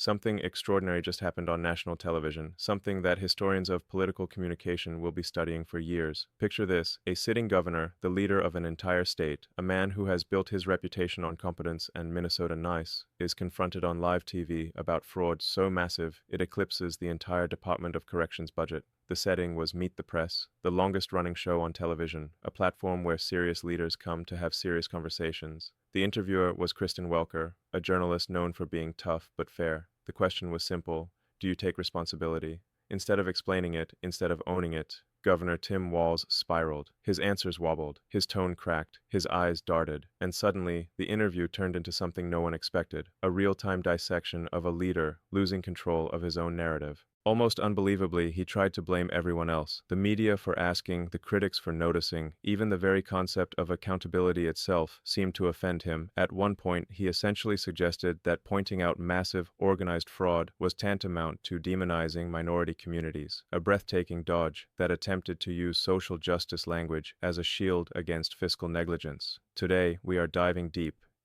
something extraordinary just happened on national television, something that historians of political communication will be studying for years. Picture this: a sitting governor, the leader of an entire state, a man who has built his reputation on competence and Minnesota nice, is confronted on live TV about fraud so massive it eclipses the entire Department of Corrections budget. The setting was Meet the Press, the longest-running show on television, a platform where serious leaders come to have serious conversations. The interviewer was Kristen Welker, a journalist known for being tough but fair. The question was simple: do you take responsibility? Instead of explaining it, instead of owning it, Governor Tim Walz spiraled. His answers wobbled, his tone cracked, his eyes darted, and suddenly the interview turned into something no one expected: a real-time dissection of a leader losing control of his own narrative. Almost unbelievably, he tried to blame everyone else: the media for asking, the critics for noticing. Even the very concept of accountability itself seemed to offend him. At one point, he essentially suggested that pointing out massive, organized fraud was tantamount to demonizing minority communities, a breathtaking dodge that attempted to use social justice language as a shield against fiscal negligence. Today, we are diving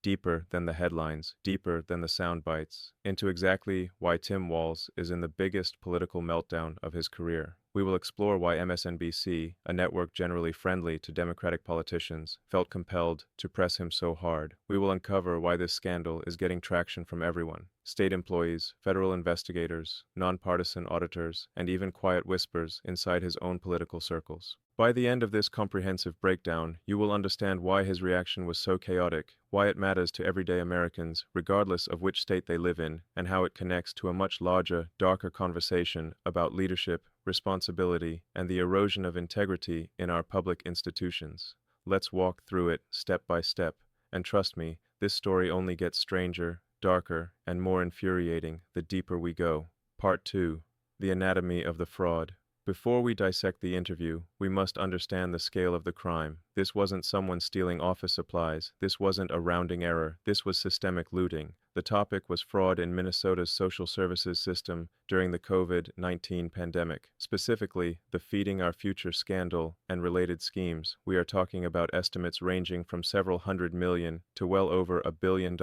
deeper than the headlines, deeper than the sound bites, into exactly why Tim Walz is in the biggest political meltdown of his career. We will explore why MSNBC, a network generally friendly to Democratic politicians, felt compelled to press him so hard. We will uncover why this scandal is getting traction from everyone: state employees, federal investigators, nonpartisan auditors, and even quiet whispers inside his own political circles. By the end of this comprehensive breakdown, you will understand why his reaction was so chaotic, why it matters to everyday Americans, regardless of which state they live in, and how it connects to a much larger, darker conversation about leadership, responsibility, and the erosion of integrity in our public institutions. Let's walk through it step by step, and trust me, this story only gets stranger, darker, and more infuriating the deeper we go. Part 2: The Anatomy of the Fraud. Before we dissect the interview, we must understand the scale of the crime. This wasn't someone stealing office supplies. This wasn't a rounding error. This was systemic looting. The topic was fraud in Minnesota's social services system during the COVID-19 pandemic. Specifically, the Feeding Our Future scandal and related schemes. We are talking about estimates ranging from several $100 million to well over $1 billion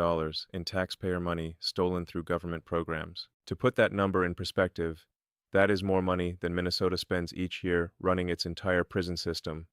in taxpayer money stolen through government programs. To put that number in perspective, that is more money than Minnesota spends each year running its entire prison system.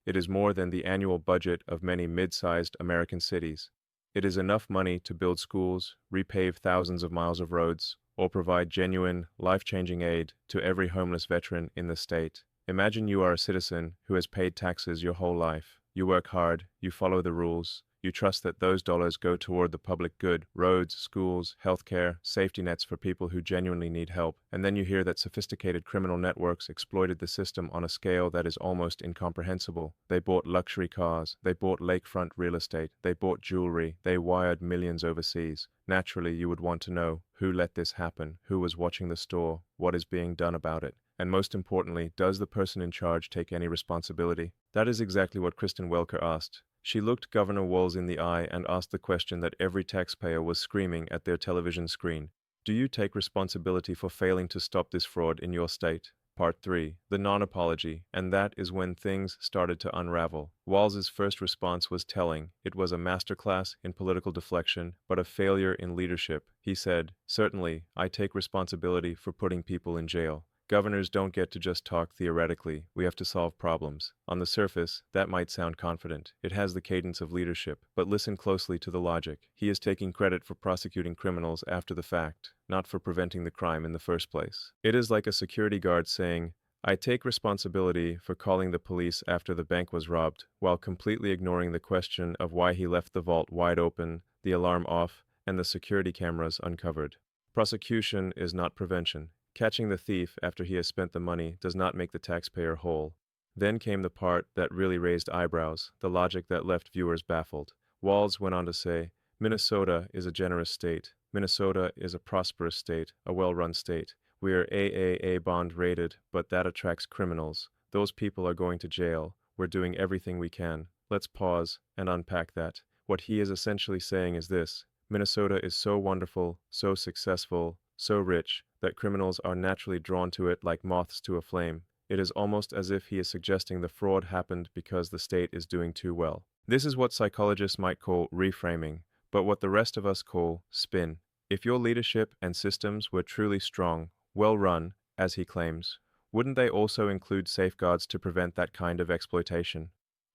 It is more than the annual budget of many mid-sized American cities. It is enough money to build schools, repave thousands of miles of roads, or provide genuine, life-changing aid to every homeless veteran in the state. Imagine you are a citizen who has paid taxes your whole life. You work hard, you follow the rules, you trust that those dollars go toward the public good: roads, schools, healthcare, safety nets for people who genuinely need help. And then you hear that sophisticated criminal networks exploited the system on a scale that is almost incomprehensible. They bought luxury cars, they bought lakefront real estate, they bought jewelry, they wired millions overseas. Naturally, you would want to know who let this happen, who was watching the store, what is being done about it, and most importantly, does the person in charge take any responsibility? That is exactly what Kristen Welker asked. She looked Governor Walz in the eye and asked the question that every taxpayer was screaming at their television screen: do you take responsibility for failing to stop this fraud in your state? Part 3: The non-apology. And that is when things started to unravel. Walz's first response was telling. It was a masterclass in political deflection, but a failure in leadership. He said, "Certainly, I take responsibility for putting people in jail. Governors don't get to just talk theoretically. We have to solve problems." On the surface, that might sound confident. It has the cadence of leadership. But listen closely to the logic. He is taking credit for prosecuting criminals after the fact, not for preventing the crime in the first place. It is like a security guard saying, "I take responsibility for calling the police after the bank was robbed," while completely ignoring the question of why he left the vault wide open, the alarm off, and the security cameras uncovered. Prosecution is not prevention. Catching the thief after he has spent the money does not make the taxpayer whole. Then came the part that really raised eyebrows, the logic that left viewers baffled. Walz went on to say, "Minnesota is a generous state. Minnesota is a prosperous state, a well-run state. We are AAA bond rated, but that attracts criminals. Those people are going to jail. We're doing everything we can." Let's pause and unpack that. What he is essentially saying is this: Minnesota is so wonderful, so successful, so rich, that criminals are naturally drawn to it like moths to a flame. It is almost as if he is suggesting the fraud happened because the state is doing too well. This is what psychologists might call reframing, but what the rest of us call spin. If your leadership and systems were truly strong, well run, as he claims, wouldn't they also include safeguards to prevent that kind of exploitation?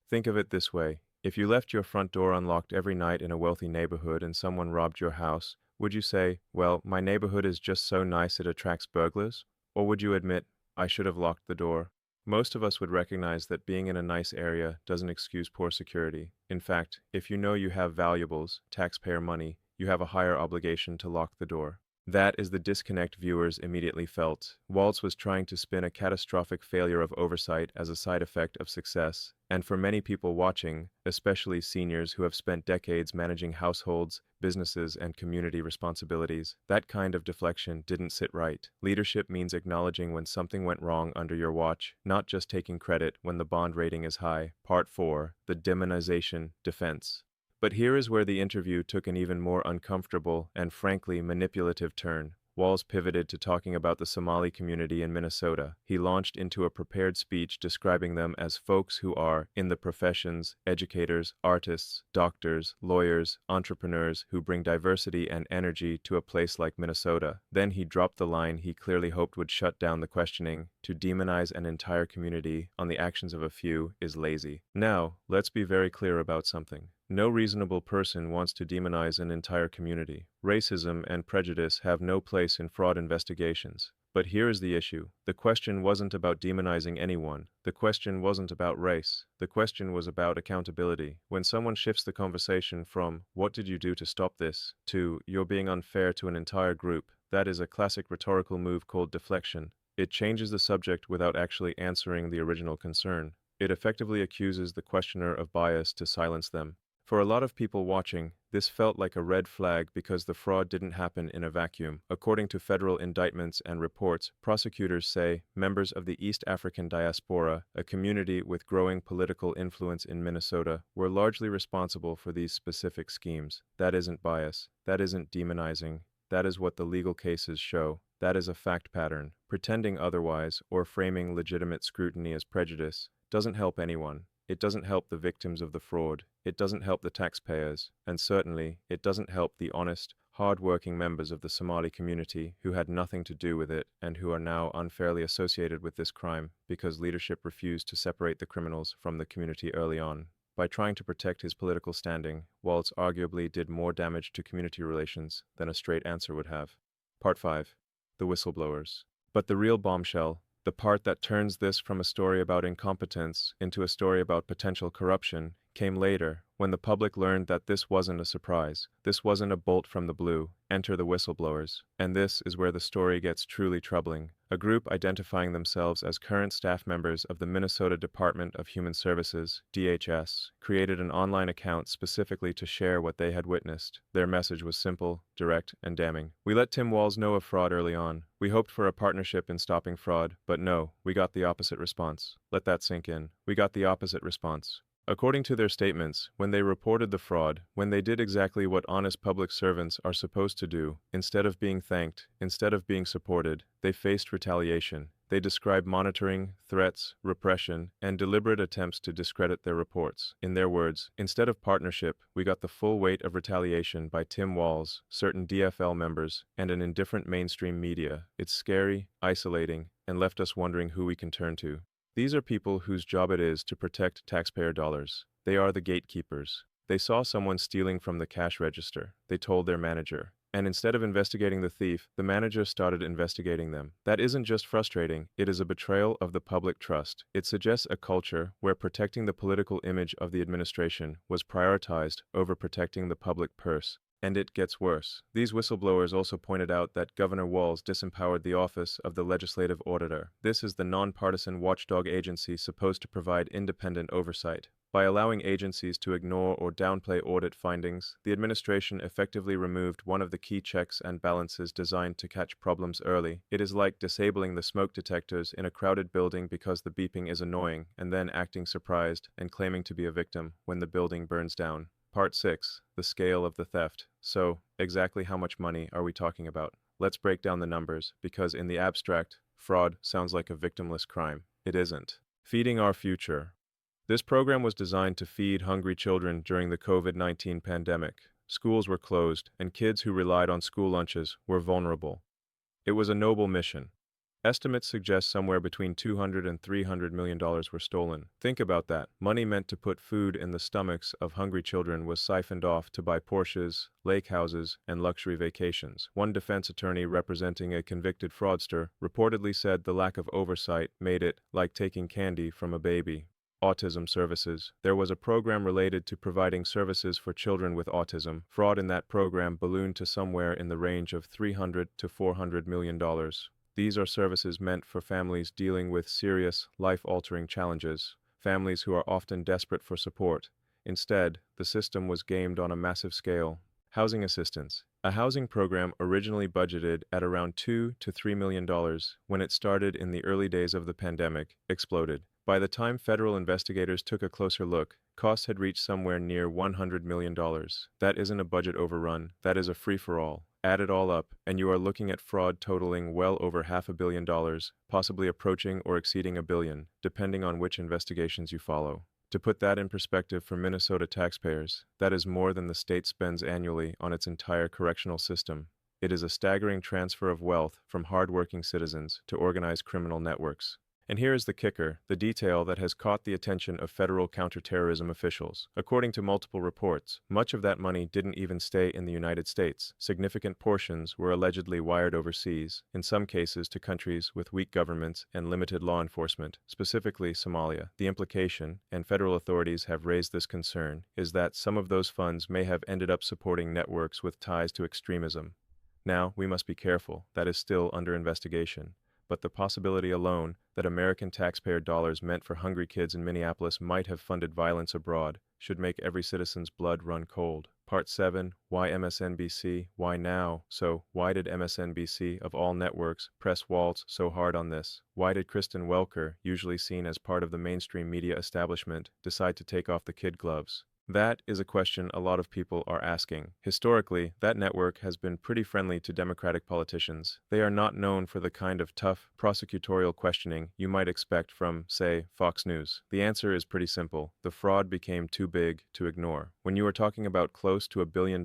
Think of it this way. If you left your front door unlocked every night in a wealthy neighborhood and someone robbed your house, would you say, well, my neighborhood is just so nice it attracts burglars? Or would you admit, I should have locked the door? Most of us would recognize that being in a nice area doesn't excuse poor security. In fact, if you know you have valuables, taxpayer money, you have a higher obligation to lock the door. That is the disconnect viewers immediately felt. Walz was trying to spin a catastrophic failure of oversight as a side effect of success, and for many people watching, especially seniors who have spent decades managing households, businesses, and community responsibilities, that kind of deflection didn't sit right. Leadership means acknowledging when something went wrong under your watch, not just taking credit when the bond rating is high. Part 4. The Demonization Defense. But here is where the interview took an even more uncomfortable and frankly manipulative turn. Walz pivoted to talking about the Somali community in Minnesota. He launched into a prepared speech describing them as folks who are, in the professions, educators, artists, doctors, lawyers, entrepreneurs who bring diversity and energy to a place like Minnesota. Then he dropped the line he clearly hoped would shut down the questioning. To demonize an entire community on the actions of a few is lazy. Now, let's be very clear about something. No reasonable person wants to demonize an entire community. Racism and prejudice have no place in fraud investigations. But here is the issue. The question wasn't about demonizing anyone. The question wasn't about race. The question was about accountability. When someone shifts the conversation from, "What did you do to stop this?" to, "You're being unfair to an entire group," that is a classic rhetorical move called deflection. It changes the subject without actually answering the original concern. It effectively accuses the questioner of bias to silence them. For a lot of people watching, this felt like a red flag because the fraud didn't happen in a vacuum. According to federal indictments and reports, prosecutors say members of the East African diaspora, a community with growing political influence in Minnesota, were largely responsible for these specific schemes. That isn't bias. That isn't demonizing. That is what the legal cases show. That is a fact pattern. Pretending otherwise or framing legitimate scrutiny as prejudice doesn't help anyone. It doesn't help the victims of the fraud. It doesn't help the taxpayers. And certainly, it doesn't help the honest, hard-working members of the Somali community who had nothing to do with it and who are now unfairly associated with this crime because leadership refused to separate the criminals from the community early on. By trying to protect his political standing, Walz arguably did more damage to community relations than a straight answer would have. Part 5. The Whistleblowers. But the real bombshell, the part that turns this from a story about incompetence into a story about potential corruption, came later, when the public learned that this wasn't a surprise. This wasn't a bolt from the blue. Enter the whistleblowers. And this is where the story gets truly troubling. A group identifying themselves as current staff members of the Minnesota Department of Human Services, DHS, created an online account specifically to share what they had witnessed. Their message was simple, direct, and damning. "We let Tim Walz know of fraud early on. We hoped for a partnership in stopping fraud, but no, we got the opposite response." Let that sink in. We got the opposite response. According to their statements, when they reported the fraud, when they did exactly what honest public servants are supposed to do, instead of being thanked, instead of being supported, they faced retaliation. They described monitoring, threats, repression, and deliberate attempts to discredit their reports. In their words, instead of partnership, we got the full weight of retaliation by Tim Walz, certain DFL members, and an indifferent mainstream media. It's scary, isolating, and left us wondering who we can turn to. These are people whose job it is to protect taxpayer dollars. They are the gatekeepers. They saw someone stealing from the cash register. They told their manager. And instead of investigating the thief, the manager started investigating them. That isn't just frustrating, it is a betrayal of the public trust. It suggests a culture where protecting the political image of the administration was prioritized over protecting the public purse. And it gets worse. These whistleblowers also pointed out that Governor Walz disempowered the office of the legislative auditor. This is the nonpartisan watchdog agency supposed to provide independent oversight. By allowing agencies to ignore or downplay audit findings, the administration effectively removed one of the key checks and balances designed to catch problems early. It is like disabling the smoke detectors in a crowded building because the beeping is annoying, and then acting surprised and claiming to be a victim when the building burns down. Part 6. The scale of the theft. So, exactly how much money are we talking about? Let's break down the numbers, because in the abstract, fraud sounds like a victimless crime. It isn't. Feeding our future. This program was designed to feed hungry children during the COVID-19 pandemic. schools were closed, and kids who relied on school lunches were vulnerable. It was a noble mission. Estimates suggest somewhere between $200 and $300 million were stolen. Think about that. Money meant to put food in the stomachs of hungry children was siphoned off to buy Porsches, lake houses, and luxury vacations. One defense attorney representing a convicted fraudster reportedly said the lack of oversight made it like taking candy from a baby. Autism services. There was a program related to providing services for children with autism. Fraud in that program ballooned to somewhere in the range of $300 to $400 million. These are services meant for families dealing with serious, life-altering challenges, families who are often desperate for support. Instead, the system was gamed on a massive scale. Housing assistance. A housing program originally budgeted at around $2 to $3 million when it started in the early days of the pandemic, exploded. By the time federal investigators took a closer look, costs had reached somewhere near $100 million. That isn't a budget overrun, that is a free-for-all. Add it all up, and you are looking at fraud totaling well over $500 million, possibly approaching or exceeding $1 billion, depending on which investigations you follow. To put that in perspective for Minnesota taxpayers, that is more than the state spends annually on its entire correctional system. It is a staggering transfer of wealth from hardworking citizens to organized criminal networks. And here is the kicker, the detail that has caught the attention of federal counterterrorism officials. According to multiple reports, much of that money didn't even stay in the United States. Significant portions were allegedly wired overseas, in some cases to countries with weak governments and limited law enforcement, specifically Somalia. The implication, and federal authorities have raised this concern, is that some of those funds may have ended up supporting networks with ties to extremism. Now, we must be careful, that is still under investigation. But the possibility alone that American taxpayer dollars meant for hungry kids in Minneapolis might have funded violence abroad should make every citizen's blood run cold. Part 7. Why MSNBC? Why now? So, why did MSNBC, of all networks, press Walz so hard on this? Why did Kristen Welker, usually seen as part of the mainstream media establishment, decide to take off the kid gloves? That is a question a lot of people are asking. Historically, that network has been pretty friendly to Democratic politicians. They are not known for the kind of tough, prosecutorial questioning you might expect from, say, Fox News. The answer is pretty simple. The fraud became too big to ignore. When you are talking about close to $1 billion,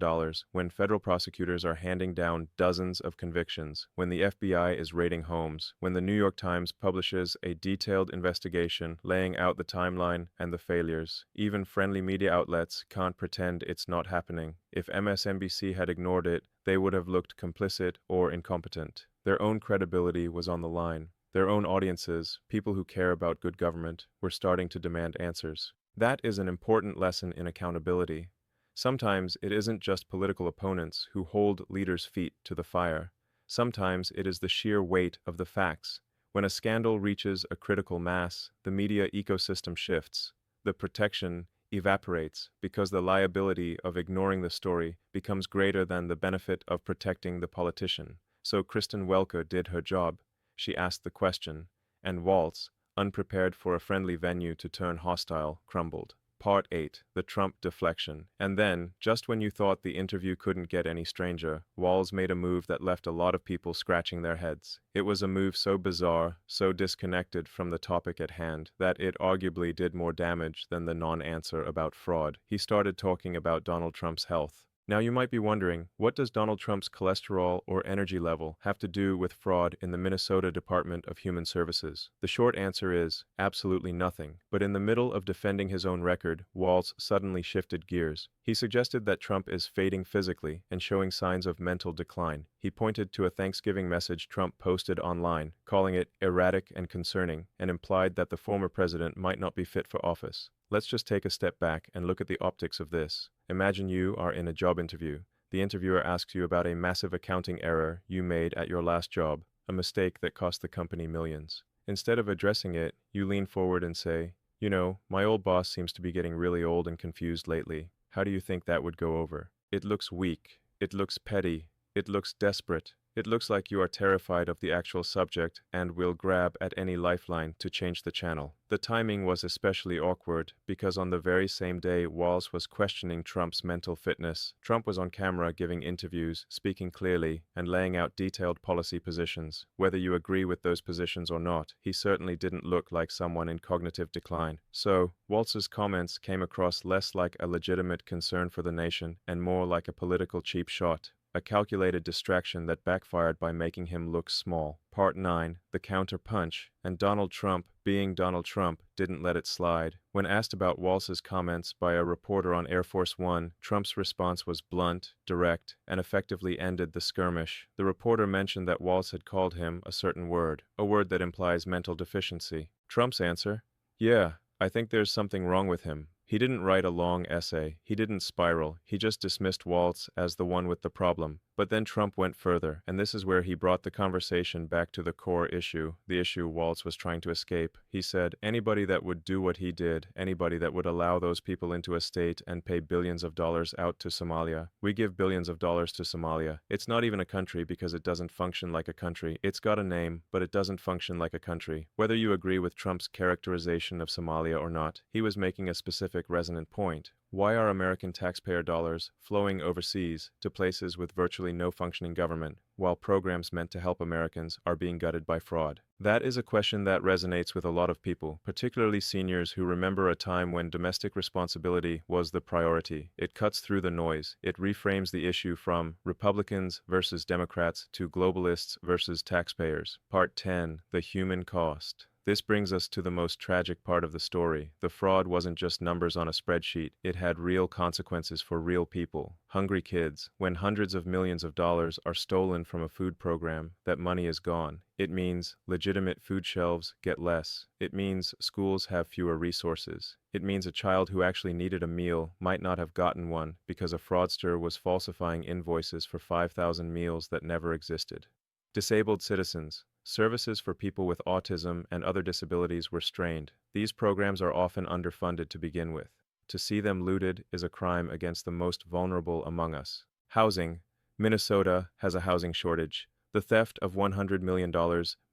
when federal prosecutors are handing down dozens of convictions, when the FBI is raiding homes, when the New York Times publishes a detailed investigation laying out the timeline and the failures, even friendly media outlets can't pretend it's not happening. If MSNBC had ignored it, they would have looked complicit or incompetent. Their own credibility was on the line. Their own audiences, people who care about good government, were starting to demand answers. That is an important lesson in accountability. Sometimes it isn't just political opponents who hold leaders' feet to the fire. Sometimes it is the sheer weight of the facts. When a scandal reaches a critical mass, the media ecosystem shifts. The protection evaporates because the liability of ignoring the story becomes greater than the benefit of protecting the politician. So Kristen Welker did her job. She asked the question, and Walz, unprepared for a friendly venue to turn hostile, crumbled. Part 8. The Trump Deflection. And then, just when you thought the interview couldn't get any stranger, Walz made a move that left a lot of people scratching their heads. It was a move so bizarre, so disconnected from the topic at hand, that it arguably did more damage than the non-answer about fraud. He started talking about Donald Trump's health. Now you might be wondering, what does Donald Trump's cholesterol or energy level have to do with fraud in the Minnesota Department of Human Services? The short answer is, absolutely nothing. But in the middle of defending his own record, Walz suddenly shifted gears. He suggested that Trump is fading physically and showing signs of mental decline. He pointed to a Thanksgiving message Trump posted online, calling it erratic and concerning, and implied that the former president might not be fit for office. Let's just take a step back and look at the optics of this. Imagine you are in a job interview. The interviewer asks you about a massive accounting error you made at your last job, a mistake that cost the company millions. Instead of addressing it, you lean forward and say, "You know, my old boss seems to be getting really old and confused lately. How do you think that would go over?" It looks weak. It looks petty. It looks desperate. It looks like you are terrified of the actual subject and will grab at any lifeline to change the channel. The timing was especially awkward because on the very same day Walz was questioning Trump's mental fitness. Trump was on camera giving interviews, speaking clearly, and laying out detailed policy positions. Whether you agree with those positions or not, he certainly didn't look like someone in cognitive decline. So, Walz's comments came across less like a legitimate concern for the nation and more like a political cheap shot. A calculated distraction that backfired by making him look small. Part 9, the counter-punch, and Donald Trump, being Donald Trump, didn't let it slide. When asked about Walz's comments by a reporter on Air Force One, Trump's response was blunt, direct, and effectively ended the skirmish. The reporter mentioned that Walz had called him a certain word, a word that implies mental deficiency. Trump's answer? Yeah, I think there's something wrong with him. He didn't write a long essay, he didn't spiral, he just dismissed Walz as the one with the problem. But then Trump went further, and this is where he brought the conversation back to the core issue, the issue Walz was trying to escape. He said, anybody that would do what he did, anybody that would allow those people into a state and pay billions of dollars out to Somalia. We give billions of dollars to Somalia. It's not even a country because it doesn't function like a country. It's got a name, but it doesn't function like a country. Whether you agree with Trump's characterization of Somalia or not, he was making a specific resonant point. Why are American taxpayer dollars flowing overseas to places with virtually no functioning government, while programs meant to help Americans are being gutted by fraud? That is a question that resonates with a lot of people, particularly seniors who remember a time when domestic responsibility was the priority. It cuts through the noise. It reframes the issue from Republicans versus Democrats to globalists versus taxpayers. Part 10, the human cost. This brings us to the most tragic part of the story. The fraud wasn't just numbers on a spreadsheet. It had real consequences for real people. Hungry kids. When hundreds of millions of dollars are stolen from a food program, that money is gone. It means legitimate food shelves get less. It means schools have fewer resources. It means a child who actually needed a meal might not have gotten one because a fraudster was falsifying invoices for 5,000 meals that never existed. Disabled citizens. Services for people with autism and other disabilities were strained. These programs are often underfunded to begin with. To see them looted is a crime against the most vulnerable among us. Housing. Minnesota has a housing shortage. The theft of $100 million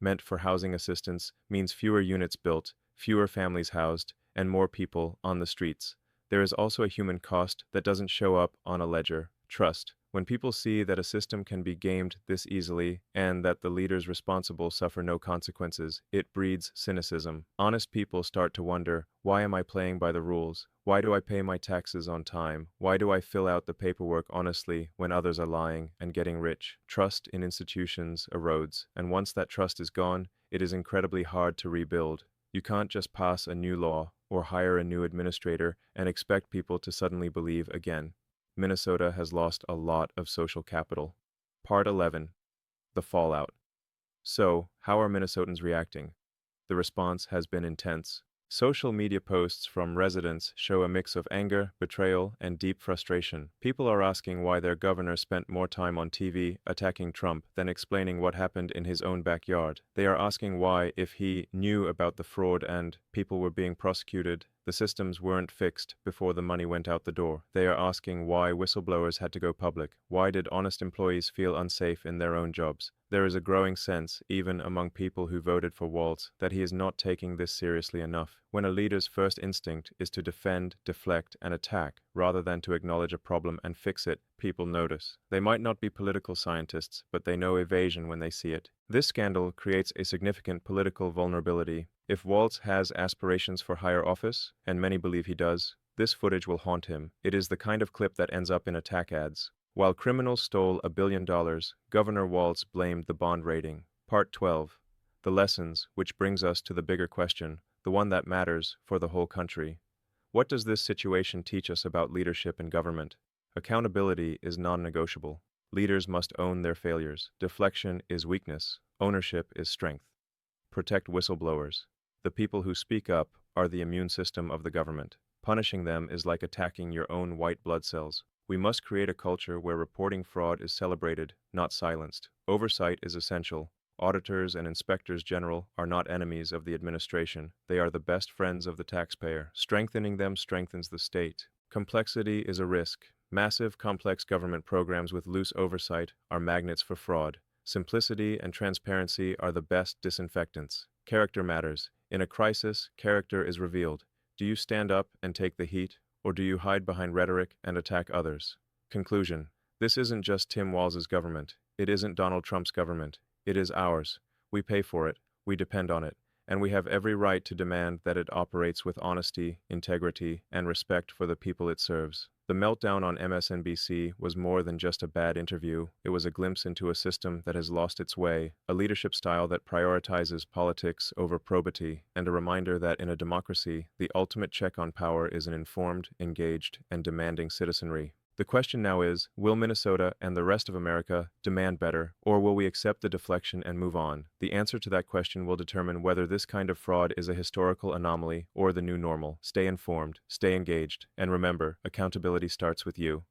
meant for housing assistance means fewer units built, fewer families housed, and more people on the streets. There is also a human cost that doesn't show up on a ledger: trust. When people see that a system can be gamed this easily and that the leaders responsible suffer no consequences, it breeds cynicism. Honest people start to wonder, why am I playing by the rules? Why do I pay my taxes on time? Why do I fill out the paperwork honestly when others are lying and getting rich? Trust in institutions erodes, and once that trust is gone, it is incredibly hard to rebuild. You can't just pass a new law or hire a new administrator and expect people to suddenly believe again. Minnesota has lost a lot of social capital. Part 11. The fallout. So, how are Minnesotans reacting? The response has been intense. Social media posts from residents show a mix of anger, betrayal, and deep frustration. People are asking why their governor spent more time on TV attacking Trump than explaining what happened in his own backyard. They are asking why, if he knew about the fraud and people were being prosecuted, the systems weren't fixed before the money went out the door. They are asking why whistleblowers had to go public. Why did honest employees feel unsafe in their own jobs? There is a growing sense, even among people who voted for Walz, that he is not taking this seriously enough. When a leader's first instinct is to defend, deflect, and attack, rather than to acknowledge a problem and fix it, people notice. They might not be political scientists, but they know evasion when they see it. This scandal creates a significant political vulnerability. If Walz has aspirations for higher office, and many believe he does, this footage will haunt him. It is the kind of clip that ends up in attack ads. While criminals stole $1 billion, Governor Walz blamed the bond rating. Part 12. The lessons, which brings us to the bigger question, the one that matters for the whole country. What does this situation teach us about leadership and government? Accountability is non-negotiable. Leaders must own their failures. Deflection is weakness. Ownership is strength. Protect whistleblowers. The people who speak up are the immune system of the government. Punishing them is like attacking your own white blood cells. We must create a culture where reporting fraud is celebrated, not silenced. Oversight is essential. Auditors and inspectors general are not enemies of the administration. They are the best friends of the taxpayer. Strengthening them strengthens the state. Complexity is a risk. Massive, complex government programs with loose oversight are magnets for fraud. Simplicity and transparency are the best disinfectants. Character matters. In a crisis, character is revealed. Do you stand up and take the heat, or do you hide behind rhetoric and attack others? Conclusion. This isn't just Tim Walz's government. It isn't Donald Trump's government. It is ours. We pay for it. We depend on it. And we have every right to demand that it operates with honesty, integrity, and respect for the people it serves. The meltdown on MSNBC was more than just a bad interview. It was a glimpse into a system that has lost its way, a leadership style that prioritizes politics over probity, and a reminder that in a democracy, the ultimate check on power is an informed, engaged, and demanding citizenry. The question now is, will Minnesota and the rest of America demand better, or will we accept the deflection and move on? The answer to that question will determine whether this kind of fraud is a historical anomaly or the new normal. Stay informed, stay engaged, and remember, accountability starts with you.